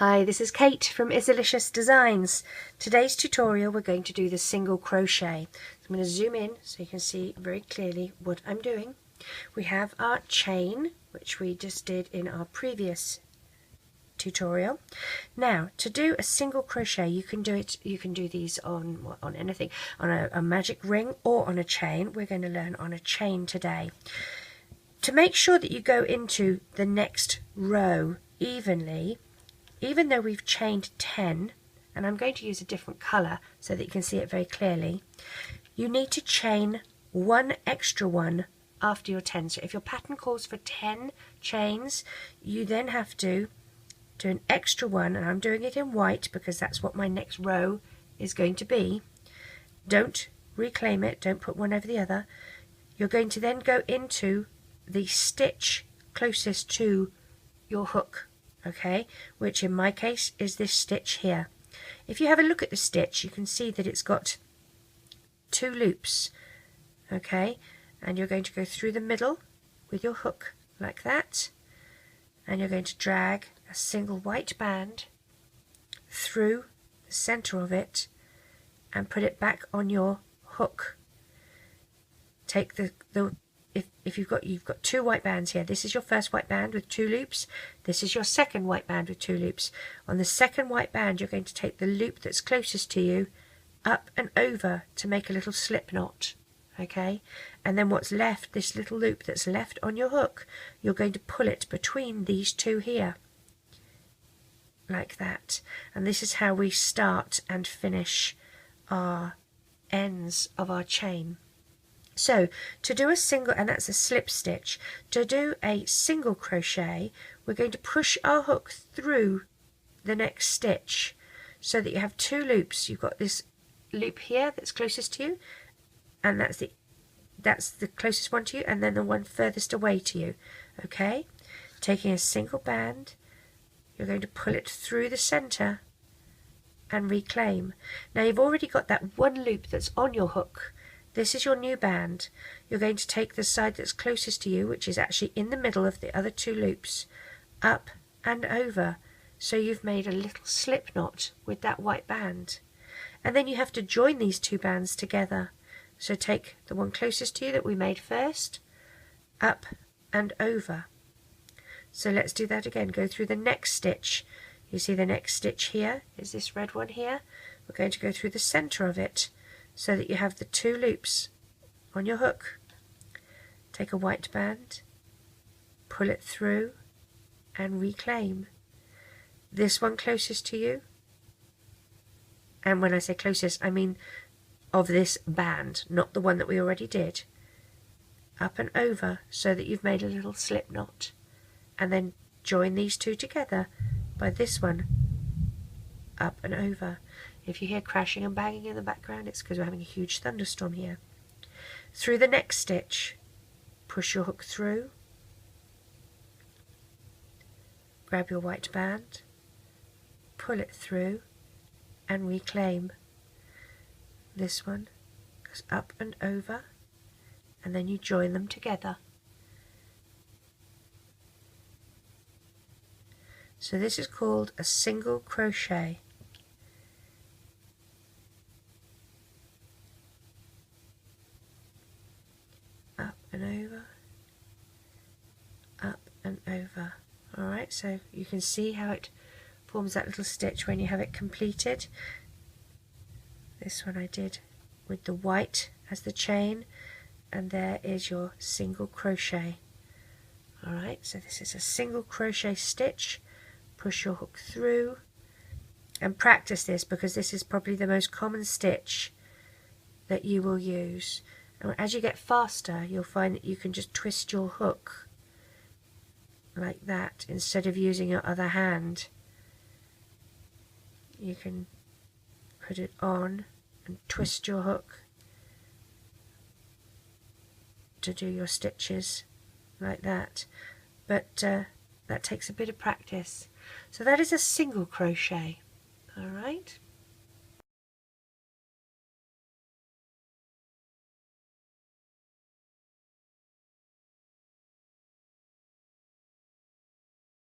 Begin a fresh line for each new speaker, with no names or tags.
Hi, this is Kate from Izzalicious Designs. Today's tutorial we're going to do the single crochet. So I'm going to zoom in so you can see very clearly what I'm doing. We have our chain, which we just did in our previous tutorial. Now, to do a single crochet, you can do these on anything, on a magic ring or on a chain. We're going to learn on a chain today. To make sure that you go into the next row evenly, even though we've chained 10, and I'm going to use a different colour so that you can see it very clearly, you need to chain one extra one after your 10. So if your pattern calls for 10 chains, you then have to do an extra one, and I'm doing it in white because that's what my next row is going to be. Don't reclaim it, don't put one over the other. You're going to then go into the stitch closest to your hook, okay, which in my case is this stitch here. If you have a look at the stitch, you can see that it's got 2 loops, okay, and you're going to go through the middle with your hook like that, and you're going to drag a single white band through the center of it and put it back on your hook. Take if you've got 2 white bands here. This is your first white band with 2 loops. This is your second white band with 2 loops. On the second white band, you're going to take the loop that's closest to you up and over to make a little slip knot, okay? And then what's left, this little loop that's left on your hook, you're going to pull it between these 2 here, like that. And this is how we start and finish our ends of our chain. So to do a single, and that's a slip stitch, to do a single crochet, we're going to push our hook through the next stitch so that you have 2 loops. You've got this loop here that's closest to you, and that's the closest one to you, and then the one furthest away to you, okay? Taking a single band, you're going to pull it through the center and reclaim. Now you've already got that one loop that's on your hook. This is your new band. You're going to take the side that's closest to you, which is actually in the middle of the other 2 loops, up and over. So you've made a little slip knot with that white band. And then you have to join these 2 bands together. So take the one closest to you that we made first, up and over. So let's do that again. Go through the next stitch. You see the next stitch here is this red one here. We're going to go through the center of it, so that you have the 2 loops on your hook. Take a white band, pull it through and reclaim. This one closest to you, and when I say closest, I mean of this band, not the one that we already did. Up and over so that you've made a little slip knot, and then join these 2 together by this one, up and over. If you hear crashing and banging in the background, it's because we're having a huge thunderstorm here. Through the next stitch, push your hook through, grab your white band, pull it through and reclaim. This one goes up and over, and then you join them together. So this is called a single crochet. And over, up and over. Alright, so you can see how it forms that little stitch when you have it completed. This one I did with the white as the chain, and there is your single crochet. Alright, so this is a single crochet stitch. Push your hook through and practice this, because this is probably the most common stitch that you will use. And as you get faster, you'll find that you can just twist your hook like that instead of using your other hand. You can put it on and twist your hook to do your stitches like that. But that takes a bit of practice. So that is a single crochet. Alright.